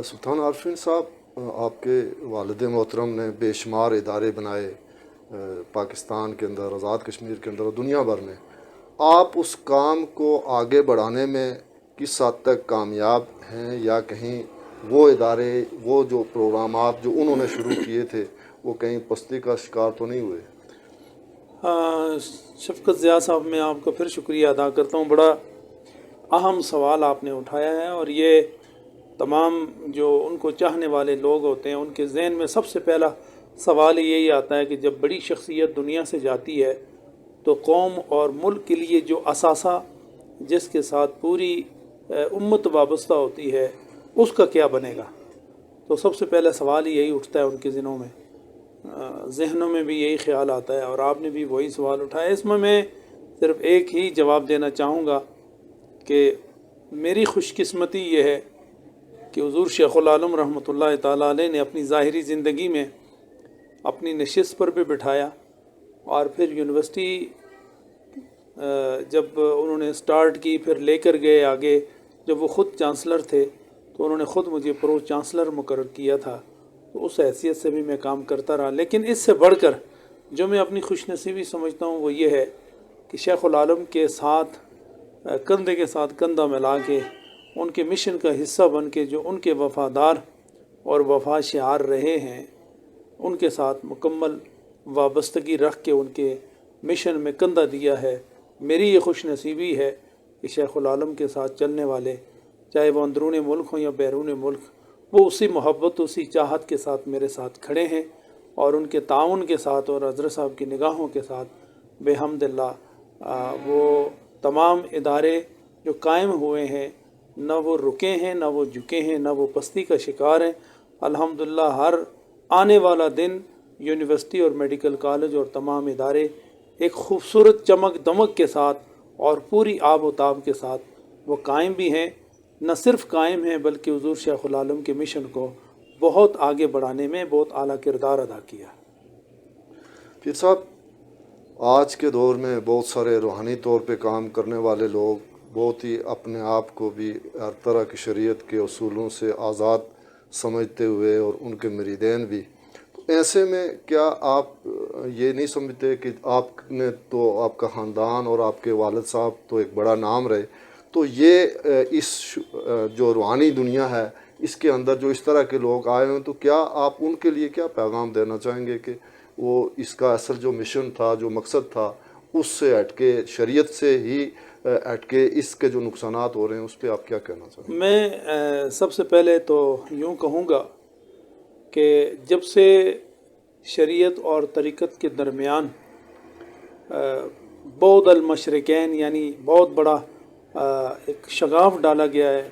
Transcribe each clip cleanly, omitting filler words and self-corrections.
سلطان عارفین صاحب، آپ کے والد محترم نے بے شمار ادارے بنائے پاکستان کے اندر، آزاد کشمیر کے اندر اور دنیا بھر میں. آپ اس کام کو آگے بڑھانے میں کس حد تک کامیاب ہیں، یا کہیں وہ ادارے، وہ جو پروگرامات جو انہوں نے شروع کیے تھے وہ کہیں پستی کا شکار تو نہیں ہوئے؟ شفقت ضیاء صاحب، میں آپ کا پھر شکریہ ادا کرتا ہوں. بڑا اہم سوال آپ نے اٹھایا ہے، اور یہ تمام جو ان کو چاہنے والے لوگ ہوتے ہیں ان کے ذہن میں سب سے پہلا سوال یہی آتا ہے کہ جب بڑی شخصیت دنیا سے جاتی ہے تو قوم اور ملک کے لیے جو اثاثہ جس کے ساتھ پوری امت وابستہ ہوتی ہے اس کا کیا بنے گا. تو سب سے پہلا سوال یہی اٹھتا ہے ان کے ذہنوں میں بھی یہی خیال آتا ہے، اور آپ نے بھی وہی سوال اٹھایا. اس میں صرف ایک ہی جواب دینا چاہوں گا کہ میری خوش قسمتی یہ ہے کہ حضور شیخ العالم رحمۃ اللہ تعالیٰ علیہ نے اپنی ظاہری زندگی میں اپنی نشست پر بھی بٹھایا، اور پھر یونیورسٹی جب انہوں نے سٹارٹ کی پھر لے کر گئے آگے. جب وہ خود چانسلر تھے تو انہوں نے خود مجھے پرو چانسلر مقرر کیا تھا، تو اس حیثیت سے بھی میں کام کرتا رہا. لیکن اس سے بڑھ کر جو میں اپنی خوش نصیبی سمجھتا ہوں وہ یہ ہے کہ شیخ العالم کے ساتھ کندھے کے ساتھ کندھا ملا کے ان کے مشن کا حصہ بن کے جو ان کے وفادار اور وفا شعار رہے ہیں ان کے ساتھ مکمل وابستگی رکھ کے ان کے مشن میں کندھا دیا ہے. میری یہ خوش نصیبی ہے کہ شیخ العالم کے ساتھ چلنے والے، چاہے وہ اندرون ملک ہوں یا بیرون ملک، وہ اسی محبت اسی چاہت کے ساتھ میرے ساتھ کھڑے ہیں، اور ان کے تعاون کے ساتھ اور حضرت صاحب کی نگاہوں کے ساتھ بحمد اللہ وہ تمام ادارے جو قائم ہوئے ہیں نہ وہ رکے ہیں، نہ وہ جھکے ہیں، نہ وہ پستی کا شکار ہیں. الحمدللہ ہر آنے والا دن یونیورسٹی اور میڈیکل کالج اور تمام ادارے ایک خوبصورت چمک دمک کے ساتھ اور پوری آب و تاب کے ساتھ وہ قائم بھی ہیں. نہ صرف قائم ہیں بلکہ حضور شیخ العالم کے مشن کو بہت آگے بڑھانے میں بہت اعلیٰ کردار ادا کیا. پھر صاحب، آج کے دور میں بہت سارے روحانی طور پہ کام کرنے والے لوگ بہت ہی اپنے آپ کو بھی ہر طرح کی شریعت کے اصولوں سے آزاد سمجھتے ہوئے اور ان کے مریدین بھی، تو ایسے میں کیا آپ یہ نہیں سمجھتے کہ آپ نے تو آپ کا خاندان اور آپ کے والد صاحب تو ایک بڑا نام رہے، تو یہ اس جو روحانی دنیا ہے اس کے اندر جو اس طرح کے لوگ آئے ہیں، تو کیا آپ ان کے لیے کیا پیغام دینا چاہیں گے کہ وہ اس کا اصل جو مشن تھا، جو مقصد تھا، اس سے ہٹ کے شریعت سے ہی ہٹ کے اس کے جو نقصانات ہو رہے ہیں اس پہ آپ کیا کہنا چاہیں گے؟ میں سب سے پہلے تو یوں کہوں گا کہ جب سے شریعت اور طریقت کے درمیان بعد المشرقین یعنی بہت بڑا ایک شگاف ڈالا گیا ہے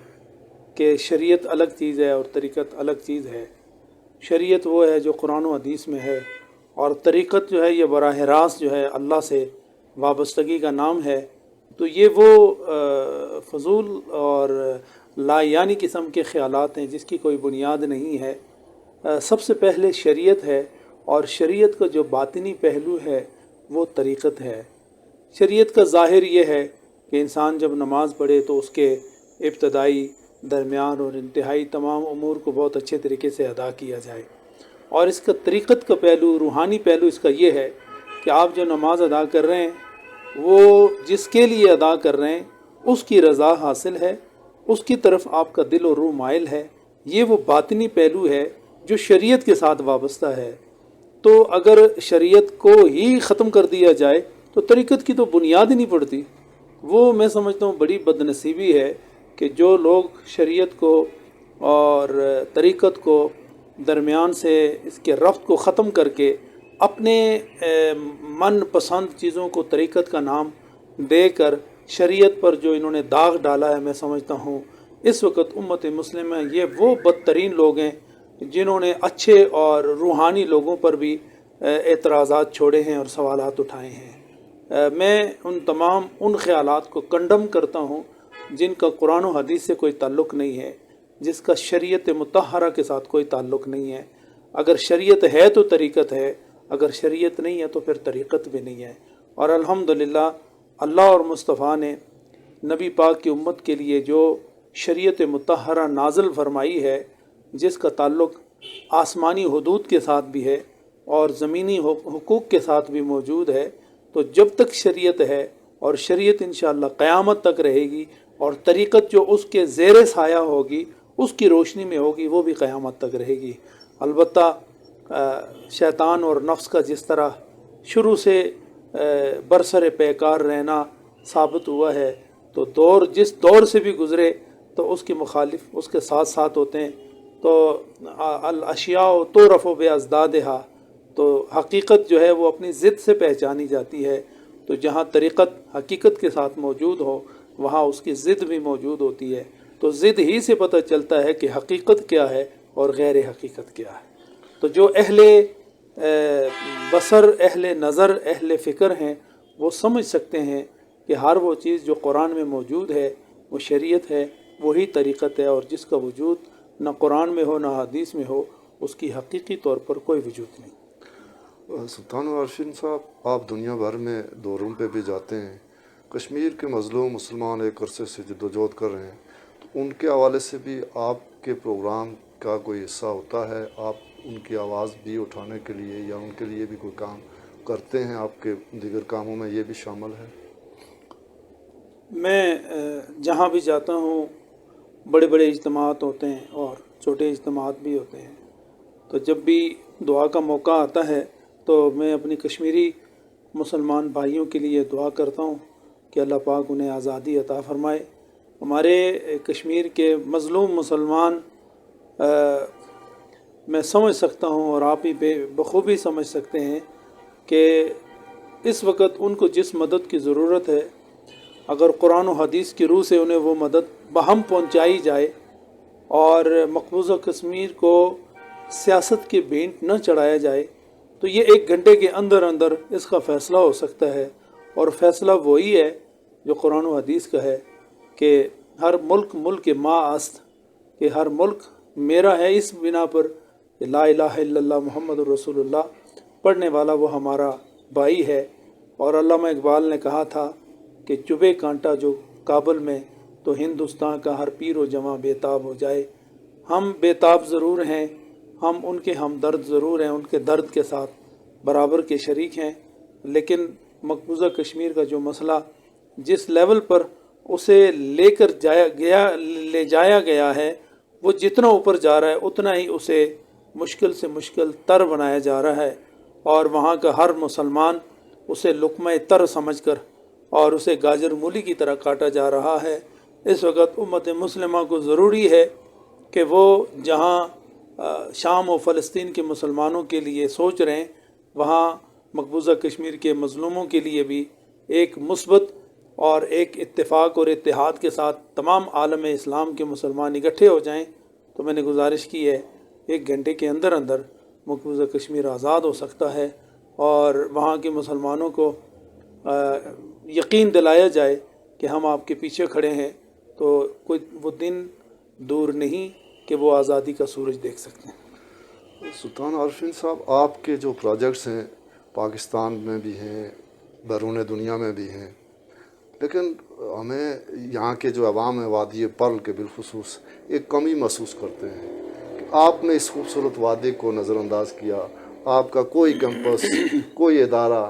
کہ شریعت الگ چیز ہے اور طریقت الگ چیز ہے. شریعت وہ ہے جو قرآن و حدیث میں ہے، اور طریقت جو ہے یہ براہ راست جو ہے اللہ سے وابستگی کا نام ہے. تو یہ وہ فضول اور لا یعنی قسم کے خیالات ہیں جس کی کوئی بنیاد نہیں ہے. سب سے پہلے شریعت ہے، اور شریعت کا جو باطنی پہلو ہے وہ طریقت ہے. شریعت کا ظاہر یہ ہے کہ انسان جب نماز پڑھے تو اس کے ابتدائی، درمیان اور انتہائی تمام امور کو بہت اچھے طریقے سے ادا کیا جائے. اور اس کا طریقت کا پہلو، روحانی پہلو اس کا یہ ہے کہ آپ جو نماز ادا کر رہے ہیں وہ جس کے لیے ادا کر رہے ہیں اس کی رضا حاصل ہے، اس کی طرف آپ کا دل و روح مائل ہے. یہ وہ باطنی پہلو ہے جو شریعت کے ساتھ وابستہ ہے. تو اگر شریعت کو ہی ختم کر دیا جائے تو طریقت کی تو بنیاد ہی نہیں پڑتی. وہ میں سمجھتا ہوں بڑی بد نصیبی ہے کہ جو لوگ شریعت کو اور طریقت کو درمیان سے اس کے ربط کو ختم کر کے اپنے من پسند چیزوں کو طریقت کا نام دے کر شریعت پر جو انہوں نے داغ ڈالا ہے، میں سمجھتا ہوں اس وقت امت مسلمہ یہ وہ بدترین لوگ ہیں جنہوں نے اچھے اور روحانی لوگوں پر بھی اعتراضات چھوڑے ہیں اور سوالات اٹھائے ہیں. میں ان تمام ان خیالات کو کنڈم کرتا ہوں جن کا قرآن و حدیث سے کوئی تعلق نہیں ہے، جس کا شریعت مطہرہ کے ساتھ کوئی تعلق نہیں ہے. اگر شریعت ہے تو طریقت ہے، اگر شریعت نہیں ہے تو پھر طریقت بھی نہیں ہے. اور الحمدللہ اللہ اور مصطفیٰ نے نبی پاک کی امت کے لیے جو شریعت مطہرہ نازل فرمائی ہے جس کا تعلق آسمانی حدود کے ساتھ بھی ہے اور زمینی حقوق کے ساتھ بھی موجود ہے، تو جب تک شریعت ہے اور شریعت انشاءاللہ قیامت تک رہے گی، اور طریقت جو اس کے زیر سایہ ہوگی اس کی روشنی میں ہوگی، وہ بھی قیامت تک رہے گی۔ البتہ شیطان اور نفس کا جس طرح شروع سے برسر پیکار رہنا ثابت ہوا ہے، تو جس دور سے بھی گزرے تو اس کے مخالف اس کے ساتھ ساتھ ہوتے ہیں۔ تو الاشیاء تعرف بازدادہا، تو حقیقت جو ہے وہ اپنی ضد سے پہچانی جاتی ہے، تو جہاں طریقت حقیقت کے ساتھ موجود ہو وہاں اس کی ضد بھی موجود ہوتی ہے، تو ضد ہی سے پتہ چلتا ہے کہ حقیقت کیا ہے اور غیر حقیقت کیا ہے۔ تو جو اہل بصر، اہل نظر، اہل فکر ہیں وہ سمجھ سکتے ہیں کہ ہر وہ چیز جو قرآن میں موجود ہے وہ شریعت ہے، وہی طریقت ہے، اور جس کا وجود نہ قرآن میں ہو نہ حدیث میں ہو اس کی حقیقی طور پر کوئی وجود نہیں۔ سلطان عارفین صاحب، آپ دنیا بھر میں دوروں پہ بھی جاتے ہیں، کشمیر کے مظلوم مسلمان ایک عرصے سے جدوجہد کر رہے ہیں، تو ان کے حوالے سے بھی آپ کے پروگرام کا کوئی حصہ ہوتا ہے؟ آپ ان کی آواز بھی اٹھانے کے لیے یا ان کے لیے بھی کوئی کام کرتے ہیں؟ آپ کے دیگر کاموں میں یہ بھی شامل ہے؟ میں جہاں بھی جاتا ہوں بڑے بڑے اجتماعات ہوتے ہیں اور چھوٹے اجتماعات بھی ہوتے ہیں، تو جب بھی دعا کا موقع آتا ہے تو میں اپنی کشمیری مسلمان بھائیوں کے لیے دعا کرتا ہوں کہ اللہ پاک انہیں آزادی عطا فرمائے۔ ہمارے کشمیر کے مظلوم مسلمان میں سمجھ سکتا ہوں اور آپ ہی بخوبی سمجھ سکتے ہیں کہ اس وقت ان کو جس مدد کی ضرورت ہے، اگر قرآن و حدیث کی روح سے انہیں وہ مدد بہم پہنچائی جائے اور مقبوضہ کشمیر کو سیاست کے بینٹ نہ چڑھایا جائے، تو یہ 1 گھنٹے کے اندر اندر اس کا فیصلہ ہو سکتا ہے، اور فیصلہ وہی ہے جو قرآن و حدیث کا ہے کہ ہر ملک ملک ما است، کہ ہر ملک میرا ہے اس بنا پر کہ لا الہ الا اللہ محمد الرسول اللہ پڑھنے والا وہ ہمارا بھائی ہے۔ اور علامہ اقبال نے کہا تھا کہ چبھے کانٹا جو کابل میں تو ہندوستان کا ہر پیر و جواں بے تاب ہو جائے۔ ہم بے تاب ضرور ہیں، ہم ان کے ہمدرد ضرور ہیں، ان کے درد کے ساتھ برابر کے شریک ہیں، لیکن مقبوضہ کشمیر کا جو مسئلہ جس لیول پر اسے لے جایا گیا ہے، وہ جتنا اوپر جا رہا ہے اتنا ہی اسے مشکل سے مشکل تر بنایا جا رہا ہے، اور وہاں کا ہر مسلمان اسے لقمہ تر سمجھ کر اور اسے گاجر مولی کی طرح کاٹا جا رہا ہے۔ اس وقت امت مسلمہ کو ضروری ہے کہ وہ جہاں شام و فلسطین کے مسلمانوں کے لیے سوچ رہے ہیں، وہاں مقبوضہ کشمیر کے مظلوموں کے لیے بھی ایک مثبت اور ایک اتفاق اور اتحاد کے ساتھ تمام عالم اسلام کے مسلمان اکٹھے ہو جائیں۔ تو میں نے گزارش کی ہے 1 گھنٹے کے اندر اندر مقبوضہ کشمیر آزاد ہو سکتا ہے، اور وہاں کے مسلمانوں کو یقین دلایا جائے کہ ہم آپ کے پیچھے کھڑے ہیں، تو کوئی وہ دن دور نہیں کہ وہ آزادی کا سورج دیکھ سکتے ہیں۔ سلطان عارفین صاحب، آپ کے جو پروجیکٹس ہیں پاکستان میں بھی ہیں، بیرون دنیا میں بھی ہیں، لیکن ہمیں یہاں کے جو عوام ہے وادی پرل کے بالخصوص ایک کمی محسوس کرتے ہیں کہ آپ نے اس خوبصورت وادی کو نظر انداز کیا، آپ کا کوئی کیمپس کوئی ادارہ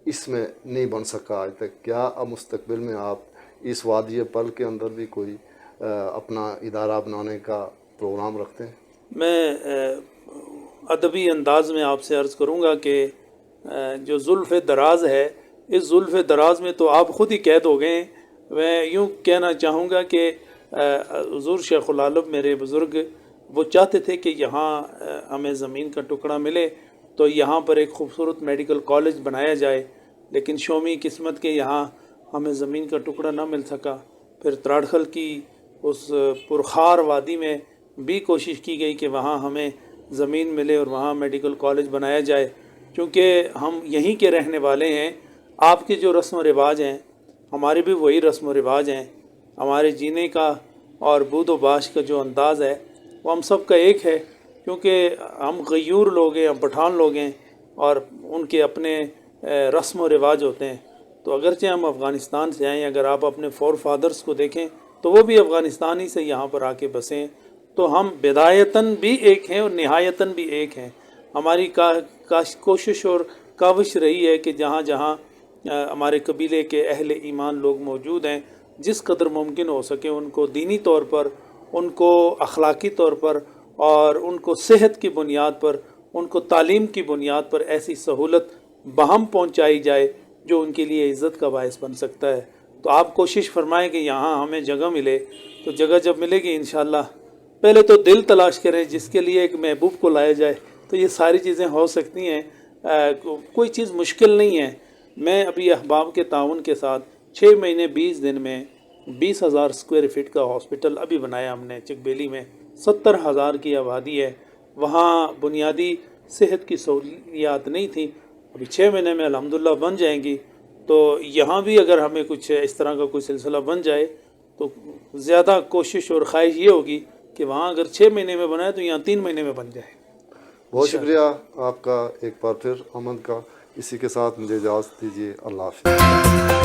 اس میں نہیں بن سکا آج تک۔ کیا اب مستقبل میں آپ اس وادی پرل کے اندر بھی کوئی اپنا ادارہ بنانے کا پروگرام رکھتے ہیں؟ میں ادبی انداز میں آپ سے عرض کروں گا کہ جو زلف دراز ہے، اس زلف دراز میں تو آپ خود ہی قید ہو گئے ہیں۔ میں یوں کہنا چاہوں گا کہ حضور شیخ العالم میرے بزرگ وہ چاہتے تھے کہ یہاں ہمیں زمین کا ٹکڑا ملے تو یہاں پر ایک خوبصورت میڈیکل کالج بنایا جائے، لیکن شومی قسمت کے یہاں ہمیں زمین کا ٹکڑا نہ مل سکا۔ پھر تراڑکھل کی اس پرخار وادی میں بھی کوشش کی گئی کہ وہاں ہمیں زمین ملے اور وہاں میڈیکل کالج بنایا جائے، چونکہ ہم یہیں کے رہنے والے ہیں۔ آپ کے جو رسم و رواج ہیں ہمارے بھی وہی رسم و رواج ہیں، ہمارے جینے کا اور بود و باش کا جو انداز ہے وہ ہم سب کا ایک ہے، کیونکہ ہم غیور لوگ ہیں، ہم پٹھان لوگ ہیں، اور ان کے اپنے رسم و رواج ہوتے ہیں۔ تو اگرچہ ہم افغانستان سے آئیں، اگر آپ اپنے فور فادرز کو دیکھیں تو وہ بھی افغانستان ہی سے یہاں پر آ کے بسے ہیں، تو ہم بدایتاً بھی ایک ہیں اور نہایتاً بھی ایک ہیں. ہماری کوشش اور کاوش رہی ہے کہ جہاں جہاں ہمارے قبیلے کے اہل ایمان لوگ موجود ہیں، جس قدر ممکن ہو سکے ان کو دینی طور پر، ان کو اخلاقی طور پر اور ان کو صحت کی بنیاد پر، ان کو تعلیم کی بنیاد پر ایسی سہولت بہم پہنچائی جائے جو ان کے لیے عزت کا باعث بن سکتا ہے. تو آپ کوشش فرمائیں کہ یہاں ہمیں جگہ ملے. تو جگہ جب ملے گی انشاءاللہ پہلے تو دل تلاش کریں جس کے لیے ایک محبوب کو لایا جائے. تو یہ ساری چیزیں ہو سکتی ہیں، کوئی چیز مشکل نہیں ہے. میں ابھی احباب کے تعاون کے ساتھ 6 مہینے 20 دن میں 20,000 اسکوائر فٹ کا ہاسپٹل ابھی بنایا ہم نے چکبیلی میں. 70,000 کی آبادی ہے. وہاں بنیادی صحت کی سہولیات نہیں تھیں، ابھی 6 مہینے میں الحمدللہ بن جائیں گی. تو یہاں بھی اگر ہمیں کچھ اس طرح کا کوئی سلسلہ بن جائے تو زیادہ کوشش اور خواہش یہ ہوگی کہ وہاں اگر 6 مہینے میں بنائے تو یہاں 3 مہینے میں بن جائے. بہت شکریہ آپ کا ایک بار پھر امن کا. اسی کے ساتھ مجھے اجازت دیجیے. اللہ حافظ.